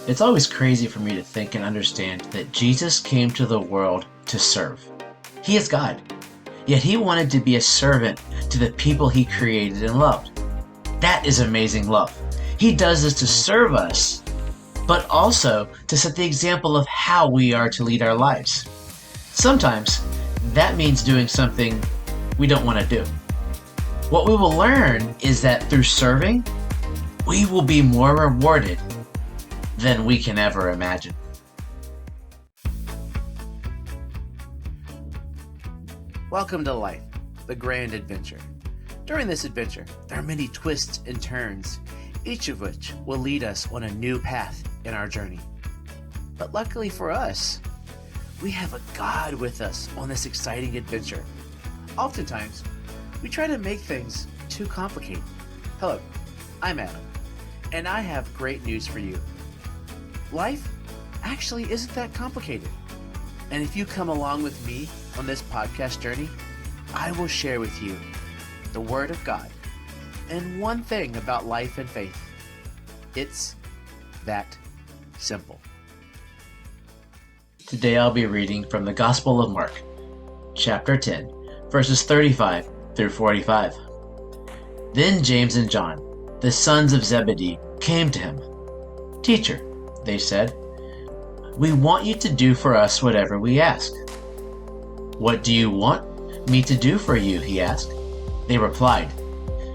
It's always crazy for me to think and understand that Jesus came to the world to serve. He is God, yet he wanted to be a servant to the people he created and loved. That is amazing love. He does this to serve us, but also to set the example of how we are to lead our lives. Sometimes that means doing something we don't want to do. What we will learn is that through serving, we will be more rewarded than we can ever imagine. Welcome to life, the grand adventure. During this adventure, there are many twists and turns, each of which will lead us on a new path in our journey. But luckily for us, we have a God with us on this exciting adventure. Oftentimes, we try to make things too complicated. Hello, I'm Adam, and I have great news for you. Life actually isn't that complicated. And if you come along with me on this podcast journey, I will share with you the Word of God and one thing about life and faith. It's that simple. Today I'll be reading from the Gospel of Mark, chapter 10, verses 35 through 45. Then James and John, the sons of Zebedee, came to him. "Teacher," they said, "we want you to do for us whatever we ask." "What do you want me to do for you?" he asked. They replied,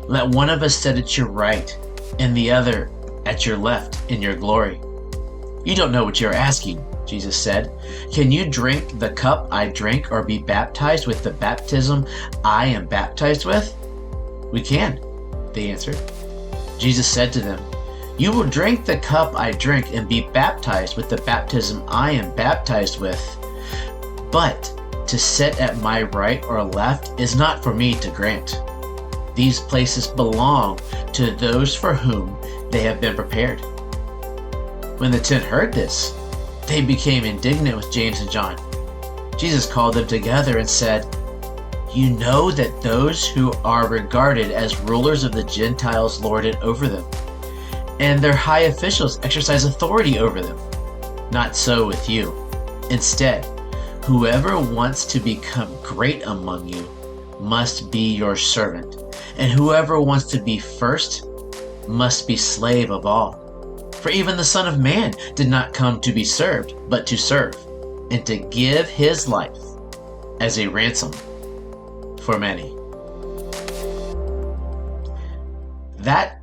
"Let one of us sit at your right and the other at your left in your glory." "You don't know what you're asking," Jesus said. "Can you drink the cup I drink or be baptized with the baptism I am baptized with?" "We can," they answered. Jesus said to them, "You will drink the cup I drink and be baptized with the baptism I am baptized with. But to sit at my right or left is not for me to grant. These places belong to those for whom they have been prepared." When the 10 heard this, they became indignant with James and John. Jesus called them together and said, "You know that those who are regarded as rulers of the Gentiles lord it over them, and their high officials exercise authority over them. Not so with you. Instead, whoever wants to become great among you must be your servant, and whoever wants to be first must be slave of all. For even the Son of Man did not come to be served, but to serve, and to give his life as a ransom for many." That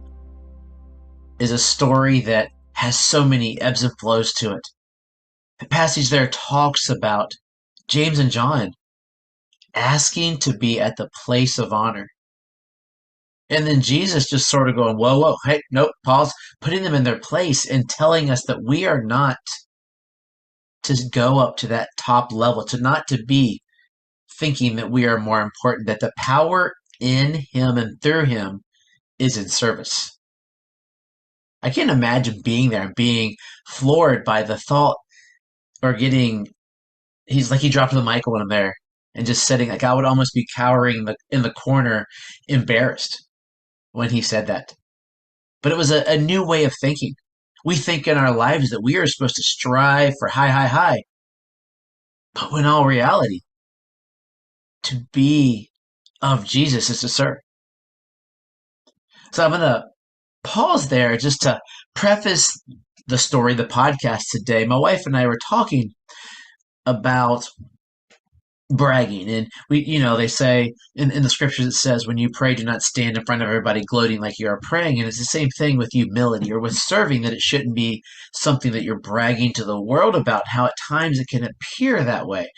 is a story that has so many ebbs and flows to it. The passage there talks about James and John asking to be at the place of honor. And then Jesus just sort of going, whoa, whoa, hey, nope, pause, putting them in their place and telling us that we are not to go up to that top level, to not to be thinking that we are more important, that the power in him and through him is in service. I can't imagine being there and being floored by the thought or he's like he dropped the mic when I'm there and just sitting, like I would almost be cowering in the corner, embarrassed when he said that. But it was a new way of thinking. We think in our lives that we are supposed to strive for high, high, high. But in all reality, to be of Jesus is to serve. So I'm going to pause there just to preface the story, the podcast today. My wife and I were talking about bragging, and they say in the scriptures, it says when you pray, do not stand in front of everybody gloating like you are praying. And it's the same thing with humility or with serving, that it shouldn't be something that you're bragging to the world about, how at times it can appear that way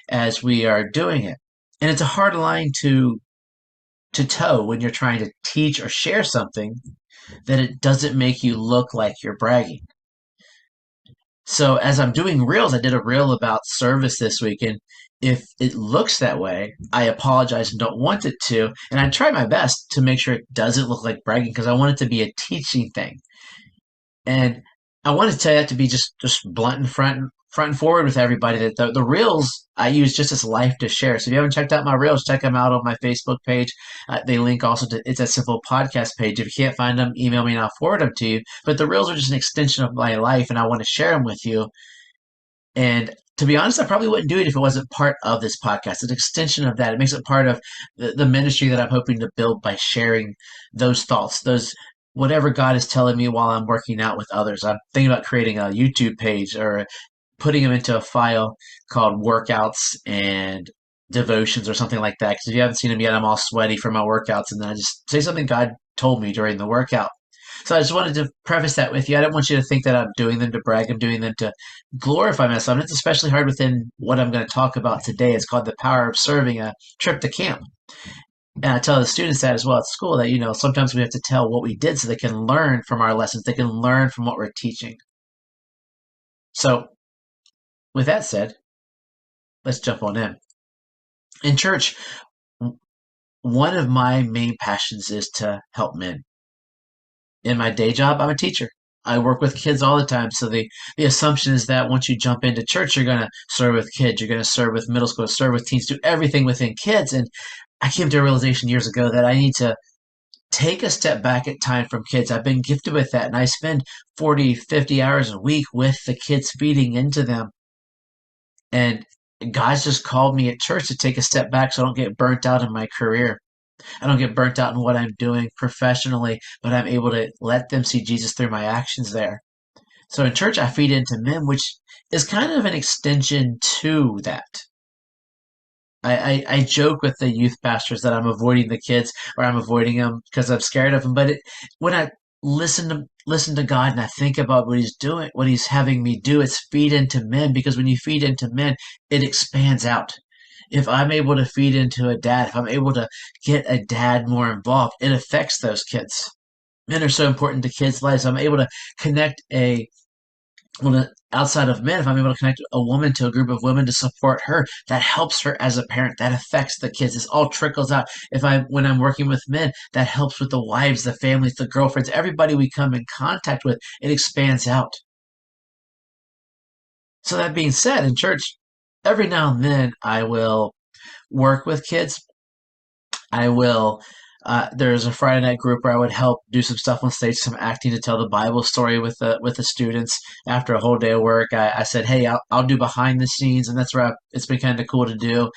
as we are doing it. And it's a hard line to toe when you're trying to teach or share something that it doesn't make you look like you're bragging. So as I'm doing reels, I did a reel about service this week, and if it looks that way, I apologize and don't want it to. And I try my best to make sure it doesn't look like bragging, because I want it to be a teaching thing. And I want to tell you that to be just blunt and front and forward with everybody that the reels I use just as life to share. So if you haven't checked out my reels, check them out on my Facebook page. They link also to It's a Simple podcast page. If you can't find them, email me and I'll forward them to you. But the reels are just an extension of my life, and I want to share them with you. And to be honest, I probably wouldn't do it if it wasn't part of this podcast. It's an extension of that. It makes it part of the ministry that I'm hoping to build by sharing those thoughts, those whatever God is telling me while I'm working out with others. I'm thinking about creating a YouTube page or putting them into a file called workouts and devotions or something like that. Because if you haven't seen them yet, I'm all sweaty from my workouts, and then I just say something God told me during the workout. So I just wanted to preface that with you. I don't want you to think that I'm doing them to brag. I'm doing them to glorify myself. And it's especially hard within what I'm going to talk about today. It's called The Power of Serving, a trip to camp. And I tell the students that as well at school that, sometimes we have to tell what we did so they can learn from our lessons. They can learn from what we're teaching. So with that said, let's jump on in. In church, one of my main passions is to help men. In my day job, I'm a teacher. I work with kids all the time. So the assumption is that once you jump into church, you're going to serve with kids. You're going to serve with middle school, serve with teens, do everything within kids. And I came to a realization years ago that I need to take a step back at time from kids. I've been gifted with that. And I spend 40, 50 hours a week with the kids, feeding into them. And God's just called me at church to take a step back so I don't get burnt out in my career. I don't get burnt out in what I'm doing professionally, but I'm able to let them see Jesus through my actions there. So in church, I feed into men, which is kind of an extension to that. I joke with the youth pastors that I'm avoiding the kids, or I'm avoiding them because I'm scared of them. But when I listen to God and I think about what He's doing, what He's having me do, it's feed into men, because when you feed into men, it expands out. If I'm able to feed into a dad, if I'm able to get a dad more involved, it affects those kids. Men are so important to kids' lives. I'm able to connect outside of men, if I'm able to connect a woman to a group of women to support her, that helps her as a parent. That affects the kids. This all trickles out. When I'm working with men, that helps with the wives, the families, the girlfriends, everybody we come in contact with. It expands out. So that being said, in church, every now and then I will work with kids. I will. There's a Friday night group where I would help do some stuff on stage, some acting to tell the Bible story with the students after a whole day of work. I said, hey, I'll do behind the scenes, and that's where it's been kind of cool to do.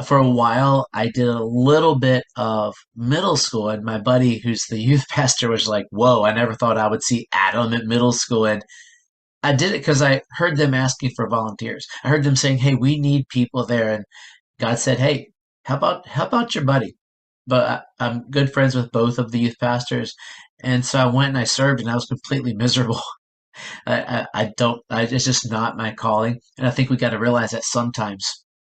For a while, I did a little bit of middle school, and my buddy, who's the youth pastor, was like, "Whoa, I never thought I would see Adam at middle school." And I did it because I heard them asking for volunteers. I heard them saying, "Hey, we need people there," and God said, "Hey, how about your buddy?" But I'm good friends with both of the youth pastors, and so I went and I served, and I was completely miserable. I don't. It's just not my calling, and I think we got to realize that sometimes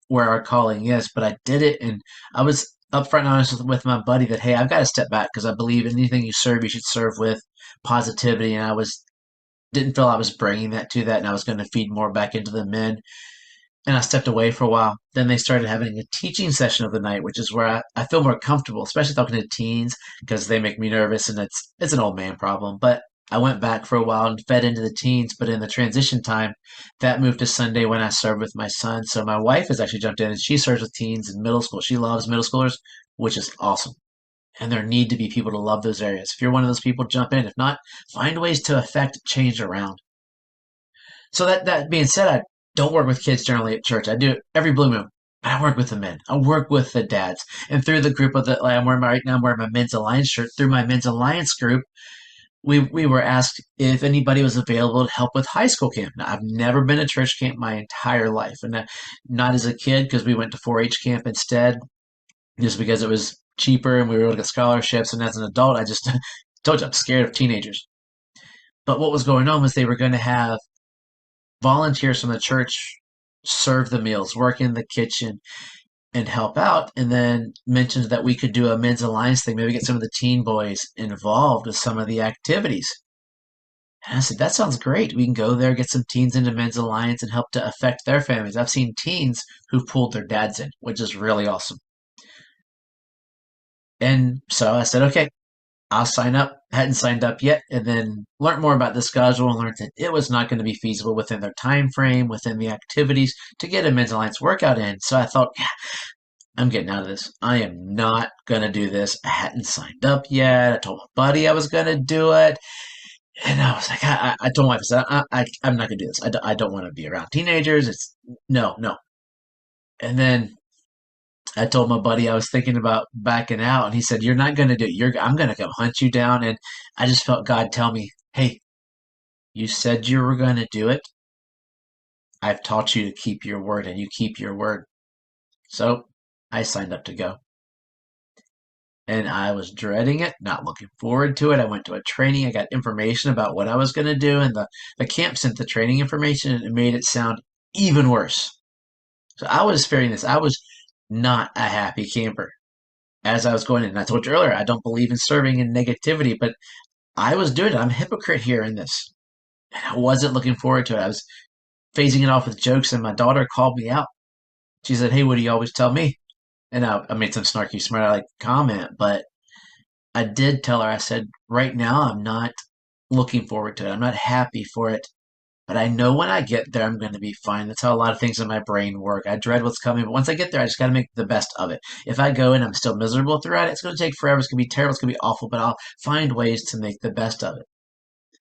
where our calling is. But I did it, and I was upfront and honest with my buddy that, hey, I've got to step back because I believe anything you serve, you should serve with positivity, and I was didn't feel I was bringing that to that, and I was going to feed more back into the men. And I stepped away for a while. Then they started having a teaching session of the night, which is where I feel more comfortable, especially talking to teens, because they make me nervous, and it's an old man problem. But I went back for a while and fed into the teens. But in the transition time, that moved to Sunday when I served with my son. So my wife has actually jumped in, and she serves with teens in middle school. She loves middle schoolers, which is awesome. And there need to be people to love those areas. If you're one of those people, jump in. If not, find ways to affect change around. So that being said, I don't work with kids generally at church. I do it every blue moon. But I work with the men. I work with the dads. And through the group of right now I'm wearing my Men's Alliance shirt. Through my Men's Alliance group, we were asked if anybody was available to help with high school camp. Now, I've never been to church camp my entire life, and not as a kid, because we went to 4-H camp instead, just because it was cheaper and we were able to get scholarships. And as an adult, I just told you I'm scared of teenagers. But what was going on was they were going to have volunteers from the church serve the meals, work in the kitchen, and help out. And then mentioned that we could do a Men's Alliance thing, maybe get some of the teen boys involved with some of the activities. And I said, that sounds great. We can go there, get some teens into Men's Alliance, and help to affect their families. I've seen teens who pulled their dads in, which is really awesome. And so I said, okay. I'll sign up. Hadn't signed up yet, and then learned more about the schedule and learned that it was not going to be feasible within their time frame, within the activities to get a men's alliance workout in. So I thought, yeah, I'm getting out of this. I am not going to do this. I hadn't signed up yet. I told my buddy I was going to do it. And I was like, I told my wife, I said, I'm not going to do this. I don't want to be around teenagers. It's no, no. And then I told my buddy I was thinking about backing out, and he said, "You're not going to do it. I'm going to come hunt you down." And I just felt God tell me, "Hey, you said you were going to do it. I've taught you to keep your word, and you keep your word." So I signed up to go, and I was dreading it, not looking forward to it. I went to a training. I got information about what I was going to do, and the camp sent the training information, and it made it sound even worse. So I was fearing this. I was not a happy camper as I was going in. And I told you earlier, I don't believe in serving in negativity, but I was doing it. I'm a hypocrite here in this. And I wasn't looking forward to it. I was phasing it off with jokes, and my daughter called me out. She said, "Hey, what do you always tell me?" And I made some snarky, smart aleck comment, but I did tell her, I said, right now, I'm not looking forward to it. I'm not happy for it. But I know when I get there, I'm going to be fine. That's how a lot of things in my brain work. I dread what's coming, but once I get there, I just got to make the best of it. If I go and I'm still miserable throughout it, it's going to take forever. It's going to be terrible. It's going to be awful, but I'll find ways to make the best of it.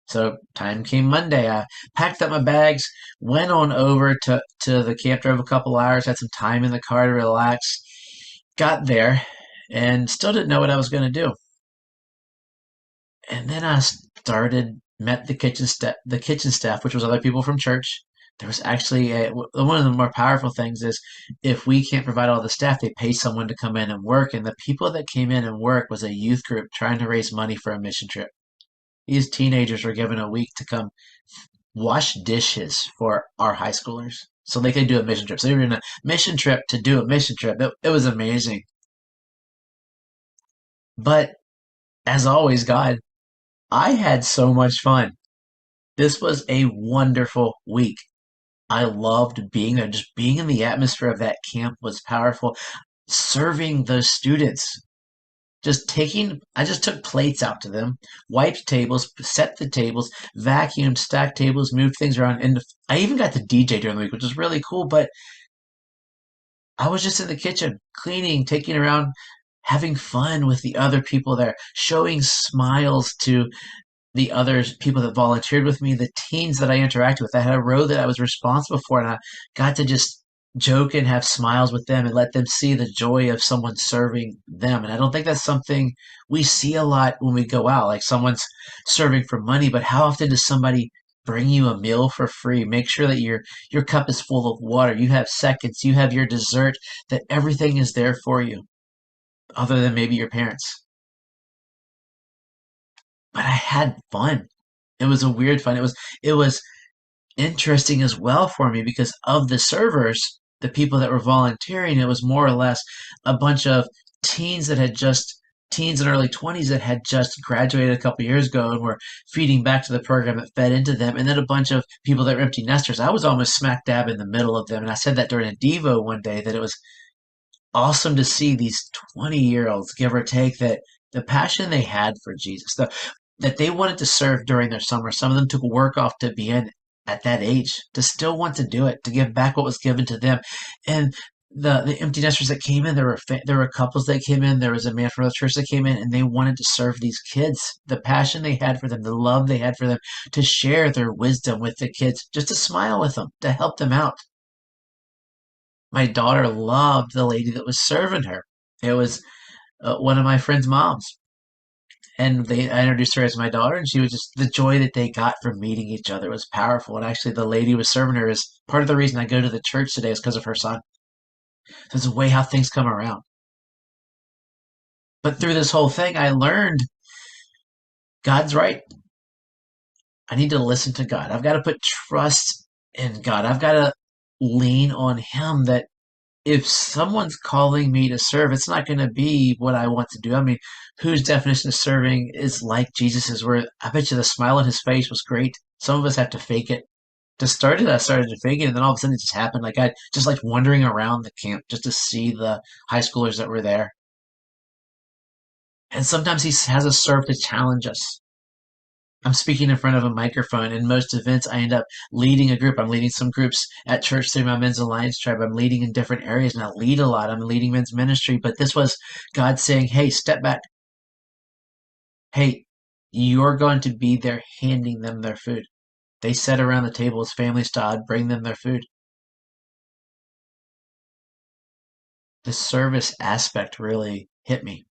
So time came Monday. I packed up my bags, went on over to the camp, drove a couple hours, had some time in the car to relax, got there, and still didn't know what I was going to do. And then I started met the kitchen staff, which was other people from church. There was actually one of the more powerful things is if we can't provide all the staff, they pay someone to come in and work. And the people that came in and work was a youth group trying to raise money for a mission trip. These teenagers were given a week to come wash dishes for our high schoolers so they could do a mission trip. So they were in a mission trip to do a mission trip. It was amazing. But as always, God, I had so much fun. This was a wonderful week. I loved being there. Just being in the atmosphere of that camp was powerful. Serving those students, I just took plates out to them, wiped tables, set the tables, vacuumed, stacked tables, moved things around. And I even got to DJ during the week, which was really cool. But I was just in the kitchen, cleaning, taking around, having fun with the other people there, showing smiles to the other people that volunteered with me, the teens that I interacted with. I had a row that I was responsible for, and I got to just joke and have smiles with them and let them see the joy of someone serving them. And I don't think that's something we see a lot when we go out, like someone's serving for money, but how often does somebody bring you a meal for free? Make sure that your cup is full of water, you have seconds, you have your dessert, that everything is there for you, other than maybe your parents. But I had fun. It was a weird fun. It was interesting as well for me because of the servers, the people that were volunteering, it was more or less a bunch of teens that had just teens and early 20s that had just graduated a couple years ago and were feeding back to the program that fed into them, and then a bunch of people that were empty nesters. I was almost smack dab in the middle of them, and I said that during a Devo one day that it was awesome to see these 20-year-olds, give or take, that the passion they had for Jesus, that they wanted to serve during their summer. Some of them took work off to be in at that age, to still want to do it, to give back what was given to them. And the empty nesters that came in, there were couples that came in. There was a man from the church that came in, and they wanted to serve these kids. The passion they had for them, the love they had for them, to share their wisdom with the kids, just to smile with them, to help them out. My daughter loved the lady that was serving her. It was one of my friend's moms, and I introduced her as my daughter, and she was just the joy that they got from meeting each other was powerful. And actually, the lady who was serving her is part of the reason I go to the church today is because of her son. So it's a way how things come around. But through this whole thing, I learned God's right. I need to listen to God. I've got to put trust in God. I've got to lean on Him that if someone's calling me to serve, it's not going to be what I want to do. I mean, whose definition of serving is like Jesus's? Where I bet you the smile on his face was great. Some of us have to fake it. To start it, I started to fake it, and then all of a sudden it just happened. Like I just like wandering around the camp just to see the high schoolers that were there. And sometimes he has us serve to challenge us. I'm speaking in front of a microphone. In most events, I end up leading a group. I'm leading some groups at church through my Men's Alliance tribe. I'm leading in different areas, and I lead a lot. I'm leading men's ministry. But this was God saying, hey, step back. Hey, you're going to be there handing them their food. They sat around the table as family style. I'd bring them their food. The service aspect really hit me.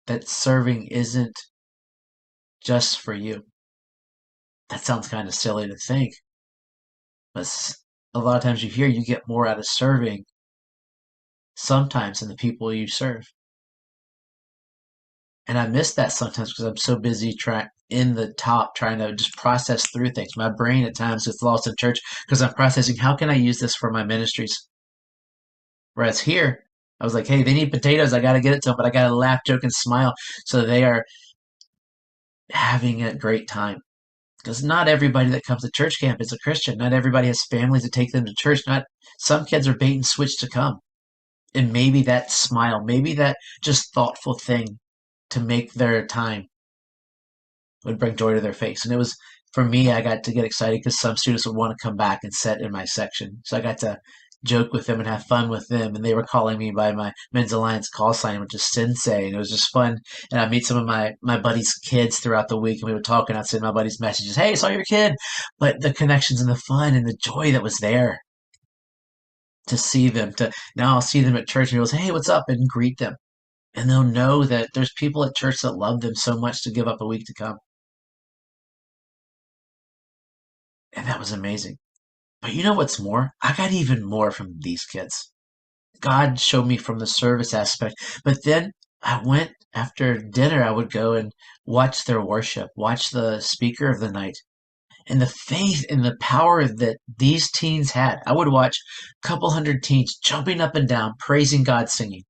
That serving isn't just for you. That sounds kind of silly to think, but a lot of times you hear you get more out of serving sometimes than the people you serve. And I miss that sometimes because I'm so busy trying in the top trying to just process through things. My brain at times gets lost in church because I'm processing how can I use this for my ministries. Whereas here, I was like, hey, they need potatoes. I got to get it to them, but I got to laugh, joke, and smile so they are having a great time. Because not everybody that comes to church camp is a Christian. Not everybody has families to take them to church. Not some kids are bait and switch to come. And maybe that smile, maybe that just thoughtful thing to make their time would bring joy to their face. And it was for me, I got to get excited because some students would want to come back and sit in my section. So I got to joke with them and have fun with them. And they were calling me by my Men's Alliance call sign, which is Sensei. And it was just fun. And I meet some of my buddies' kids throughout the week, and we would talk, and I'd send my buddies messages, hey, I saw your kid. But the connections and the fun and the joy that was there to see them, to now I'll see them at church and he'll say, hey, what's up? And greet them. And they'll know that there's people at church that love them so much to give up a week to come. And that was amazing. But you know what's more? I got even more from these kids. God showed me from the service aspect. But then I went after dinner, I would go and watch their worship, watch the speaker of the night, and the faith and the power that these teens had. I would watch a couple hundred teens jumping up and down, praising God, singing.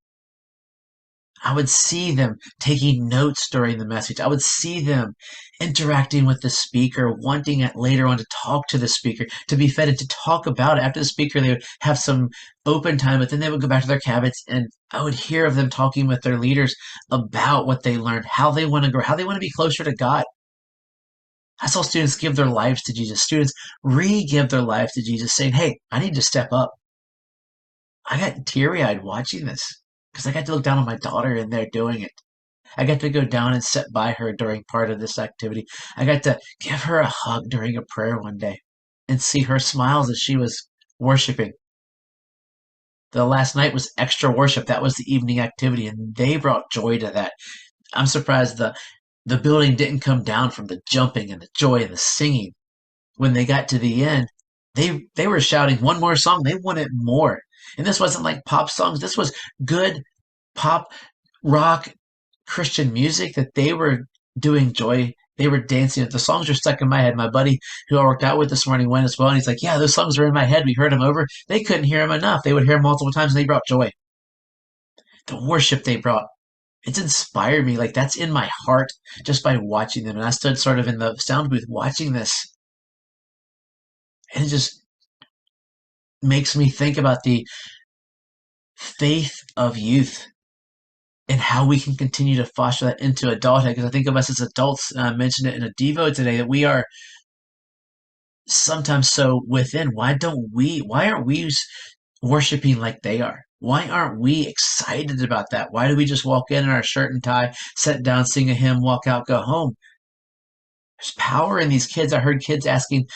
I would see them taking notes during the message. I would see them interacting with the speaker, wanting it later on to talk to the speaker, to be fed and to talk about it. After the speaker, they would have some open time, but then they would go back to their cabins and I would hear of them talking with their leaders about what they learned, how they want to grow, how they want to be closer to God. I saw students give their lives to Jesus, students re-give their lives to Jesus, saying, hey, I need to step up. I got teary-eyed watching this because I got to look down on my daughter and they're doing it. I got to go down and sit by her during part of this activity. I got to give her a hug during a prayer one day and see her smiles as she was worshiping. The last night was extra worship. That was the evening activity, and they brought joy to that. I'm surprised the building didn't come down from the jumping and the joy and the singing. When they got to the end, they were shouting one more song. They wanted more. And this wasn't like pop songs. This was good pop rock Christian music that they were doing joy. They were dancing. The songs are stuck in my head. My buddy who I worked out with this morning went as well, and he's like, "Yeah, those songs are in my head. We heard them over. They couldn't hear them enough. They would hear them multiple times, and they brought joy. The worship they brought, it's inspired me. Like that's in my heart just by watching them. And I stood sort of in the sound booth watching this, and it just makes me think about the faith of youth and how we can continue to foster that into adulthood. Because I think of us as adults, and I mentioned it in a Devo today, that we are sometimes so within. Why aren't we worshiping like they are? Why aren't we excited about that? Why do we just walk in our shirt and tie, sit down, sing a hymn, walk out, go home? There's power in these kids. I heard kids asking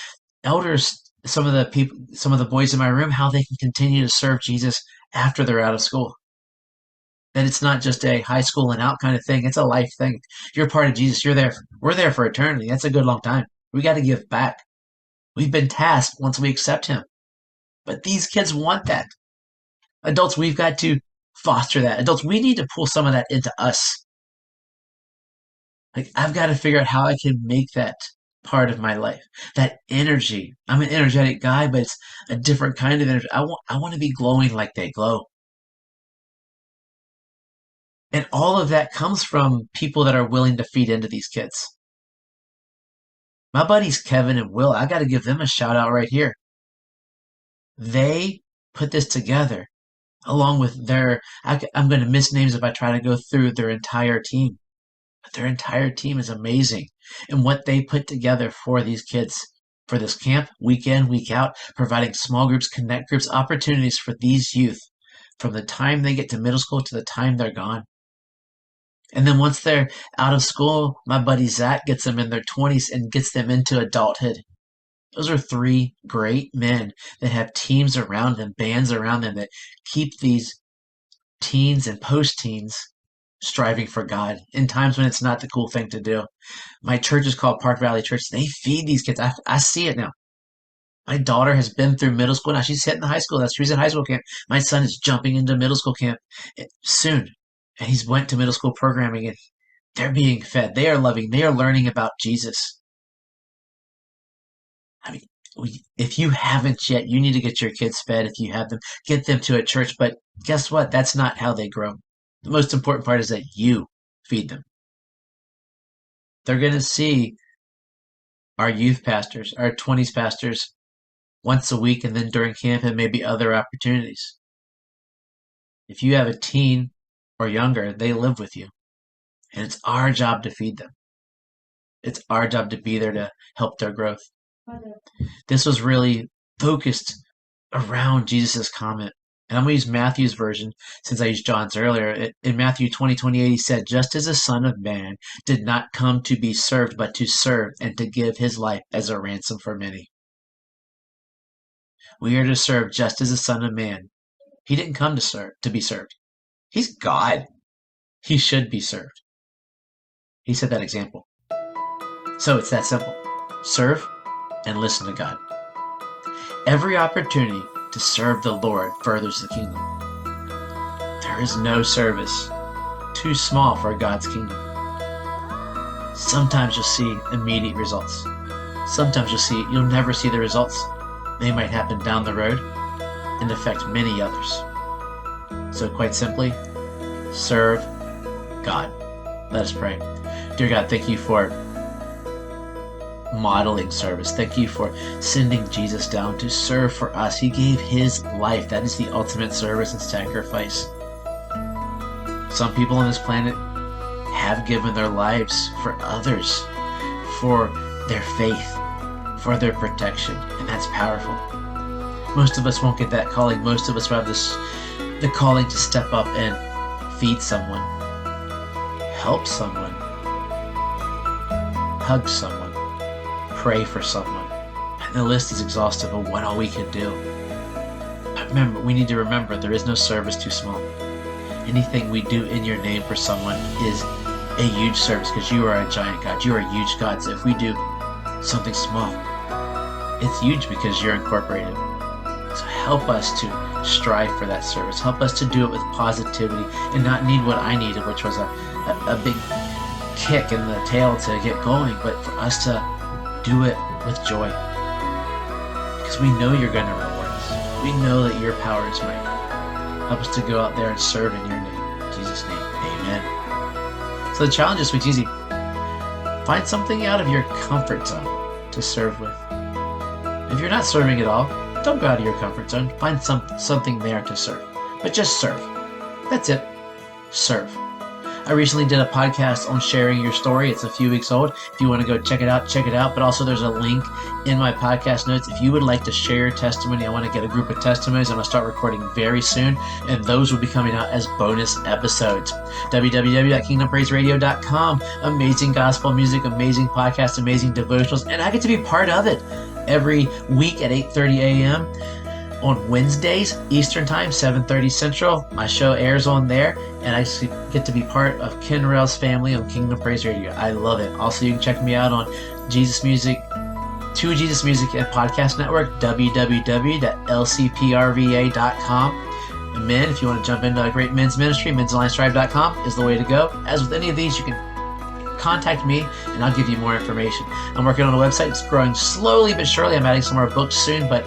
elders, some of the boys in my room, how they can continue to serve Jesus after they're out of school. That it's not just a high school and out kind of thing. It's a life thing. You're part of Jesus. You're there. We're there for eternity. That's a good long time. We got to give back. We've been tasked once we accept Him. But these kids want that. Adults, we've got to foster that. Adults, we need to pull some of that into us. Like, I've got to figure out how I can make that part of my life. That energy. I'm an energetic guy, but it's a different kind of energy. I want to be glowing like they glow. And all of that comes from people that are willing to feed into these kids. My buddies Kevin and Will, I got to give them a shout out right here. They put this together. along with I'm going to miss names if I try to go through their entire team. But their entire team is amazing. And what they put together for these kids, for this camp, week in, week out, providing small groups, connect groups, opportunities for these youth from the time they get to middle school to the time they're gone. And then once they're out of school, my buddy Zach gets them in their 20s and gets them into adulthood. Those are three great men that have teams around them, bands around them that keep these teens and post-teens striving for God in times when it's not the cool thing to do. My church is called Park Valley Church. They feed these kids. I see it now. My daughter has been through middle school. Now she's hitting the high school. She's in high school camp. My son is jumping into middle school camp soon. And he's went to middle school programming and they're being fed. They are loving. They are learning about Jesus. I mean, if you haven't yet, you need to get your kids fed. If you have them, get them to a church. But guess what? That's not how they grow. The most important part is that you feed them. They're going to see our youth pastors, our 20s pastors once a week and then during camp and maybe other opportunities. If you have a teen or younger, they live with you. And it's our job to feed them. It's our job to be there to help their growth. This was really focused around Jesus' comment. And I'm going to use Matthew's version since I used John's earlier. In Matthew 20:28, he said, "Just as the Son of Man did not come to be served, but to serve and to give his life as a ransom for many." We are to serve just as the Son of Man. He didn't come to be served. He's God. He should be served. He set that example. So it's that simple. Serve and listen to God. Every opportunity to serve the Lord furthers the kingdom. There is no service too small for God's kingdom. Sometimes you'll see immediate results. Sometimes you'll never see the results. They might happen down the road and affect many others. So quite simply, serve God. Let us pray. Dear God, thank you for modeling service. Thank you for sending Jesus down to serve for us. He gave his life. That is the ultimate service and sacrifice. Some people on this planet have given their lives for others, for their faith, for their protection, and that's powerful. Most of us won't get that calling. Most of us will have the calling to step up and feed someone, help someone, hug someone, pray for someone. And the list is exhaustive of what all we can do. But remember, we need to remember there is no service too small. Anything we do in your name for someone is a huge service because you are a giant God. You are a huge God. So if we do something small, it's huge because you're incorporated. So help us to strive for that service. Help us to do it with positivity and not need what I needed, which was a big kick in the tail to get going, but for us to do it with joy. Because we know you're going to reward us. We know that your power is mighty. Help us to go out there and serve in your name. In Jesus' name, amen. So the challenge this week's easy. Find something out of your comfort zone to serve with. If you're not serving at all, don't go out of your comfort zone. Find something there to serve. But just serve. That's it. Serve. I recently did a podcast on sharing your story. It's a few weeks old. If you want to go check it out, check it out. But also there's a link in my podcast notes. If you would like to share your testimony, I want to get a group of testimonies. I'm going to start recording very soon, and those will be coming out as bonus episodes. www.kingdompraiseradio.com. Amazing gospel music, amazing podcasts, amazing devotionals, and I get to be part of it every week at 8:30 a.m. on Wednesdays, Eastern Time, 7:30 Central. My show airs on there, and I get to be part of Ken Rail's family on Kingdom Praise Radio. I love it. Also, you can check me out on Jesus Music, To Jesus Music and Podcast Network, www.lcprva.com. And men, if you want to jump into a great men's ministry, men'salliancetribe.com is the way to go. As with any of these, you can contact me and I'll give you more information. I'm working on a website. It's growing slowly but surely. I'm adding some more books soon, but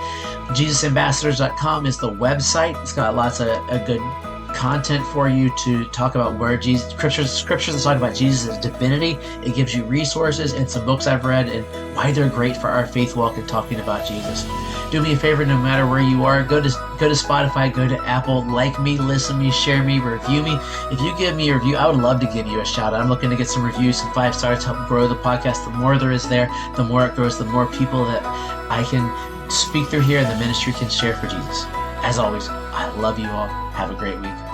JesusAmbassadors.com is the website. It's got lots of good content for you to talk about where Jesus, scriptures that talk about Jesus' divinity. It gives you resources and some books I've read and why they're great for our faith walk and talking about Jesus. Do me a favor, no matter where you are, go to Spotify, go to Apple, like me, listen to me, share me, review me. If you give me a review, I would love to give you a shout out. I'm looking to get some reviews, some 5 stars to help grow the podcast. The more there is there, the more it grows, the more people that I can speak through here and the ministry can share for Jesus. As always, I love you all. Have a great week.